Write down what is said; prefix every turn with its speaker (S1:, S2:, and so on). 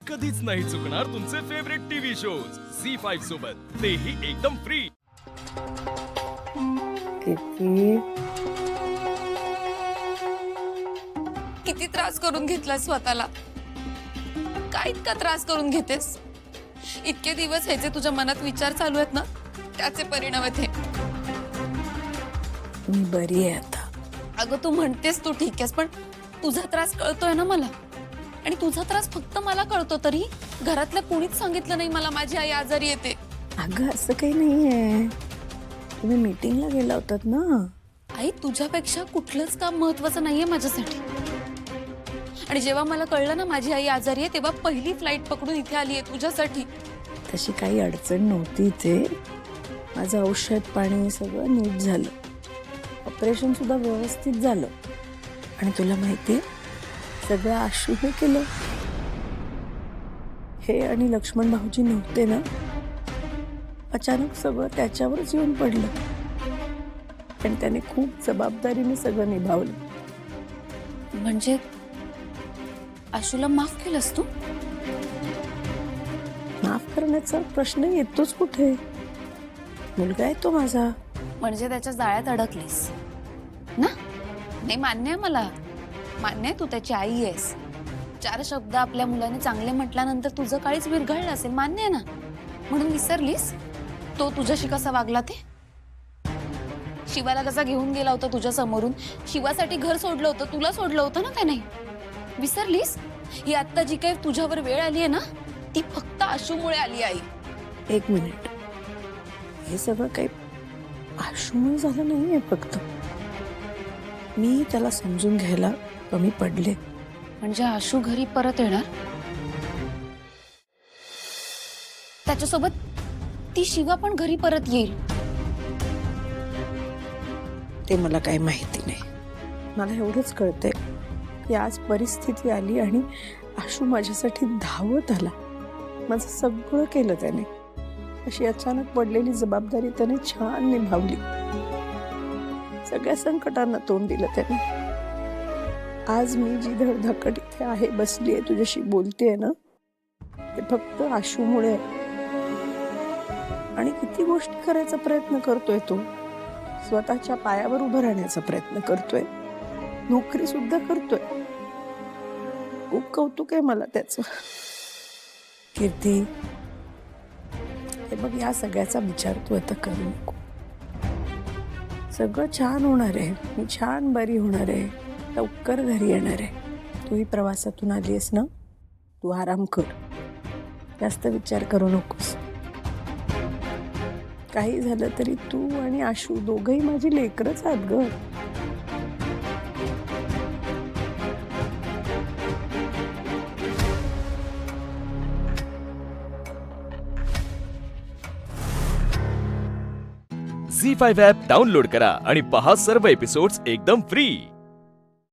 S1: कधीच नाही चुकणार तुमचे फेवरेट टीव्ही शोज झी5 सोबत, तेही एकदम फ्री।
S2: किती
S3: किती त्रास करून घेतला स्वतःला, काय इतका त्रास करून घेतेस? इतके दिवस ह्याचे तुझ्या मनात विचार चालू आहेत ना, त्याचे परिणाम आहेत हे।
S2: मी बरी आहे आता।
S3: अगं तू म्हणतेस तू ठीक आहेस, पण तुझा त्रास कळतोय ना मला, आणि तुझा त्रास फक्त मला कळतो, तरी घरातल्या कोणीच सांगितलं नाही मला माझी आई आजारी येते।
S2: अगं असं काही नाहीये, तुम्ही मीटिंगला गेला होतात ना।
S3: आई तुझ्यापेक्षा कुठलंच काम महत्वाचं नाहीये माझ्यासाठी, आणि जेव्हा मला कळलं ना माझी आई आजारी आहे, तेव्हा पहिली फ्लाइट पकडून इथे आली आहे तुझ्यासाठी।
S2: तशी काही अडचण नव्हती इथे, माझं औषध पाणी सगळं नीट झालं, ऑपरेशन सुद्धा व्यवस्थित झालं, आणि तुला माहितीये सगळं आशूने केलं। हे आणि लक्ष्मण भाऊजी नव्हते ना, अचानक सगळं त्याच्यावरच येऊन पडलं, आणि त्याने खूप जबाबदारीने सगळं निभावलं।
S3: म्हणजे आशूला माफ केलंस तू?
S2: माफ करण्याचा प्रश्न येतोच कुठे, मुलगा आहे तो माझा।
S3: म्हणजे त्याच्या जाळ्यात अडकलीस ना? नाही, मान्य आहे मला, मान्य आहे तू त्याची आई आहेस। चार शब्द आपल्या मुलाने चांगले म्हटल्यानंतर तुझं काळीच विरघळलं असेल, मान्य आहे ना? म्हणून विसरलीस तो तुझ्याशी कसा वागला ते? शिवाला कसा घेऊन गेला होता तुझ्या समोरून, शिवासाठी घर सोडलं होतं, तुला सोडलं होतं ना त्याने, विसरलीस? ही आता जी काही तुझ्यावर वेळ आली आहे ना, ती फक्त आशूमुळे आली आई।
S2: एक मिनिट, हे सगळं काही आशूमुळे झालं नाहीये, फक्त मी त्याला समजून घ्यायला कमी पडले।
S3: म्हणजे आशू घरी परत येणार, त्याच्यासोबत ती शिवा पण घरी परत येईल?
S2: ते मला काही माहिती नाही, मला एवढंच कळतंय की आज परिस्थिती आली आणि आशू माझ्यासाठी धावत आला, माझं सगळं केलं त्याने, अशी अचानक पडलेली जबाबदारी त्याने छान निभावली, सगळ्या संकटांना तोंड दिलं त्याने। आज मी जी धडधाकट इथे आहे, बसली आहे, तुझ्याशी बोलतेय ना, ते फक्त आशूमुळे आहे। आणि किती गोष्टी करायचा प्रयत्न करतोय तो, स्वतःच्या पायावर उभं राहण्याचा प्रयत्न करतोय, नोकरी सुद्धा करतोय, खूप कौतुक आहे मला त्याचं। कीर्ती, हे बघ, या सगळ्याचा विचार तू आता करू नको, सगळं छान होणार आहे, मी छान बरी होणार आहे, लवकर घरी येणार आहे। तू ही प्रवासातून आली आहेस ना, तू आराम कर, जास्त विचार करू नकोस। काही झालं तरी तू आणि आशू दोघंही माझी लेकरच आहात ग।
S1: झी5 ॲप डाउनलोड करा आणि पहा सर्व एपिसोड्स एकदम फ्री।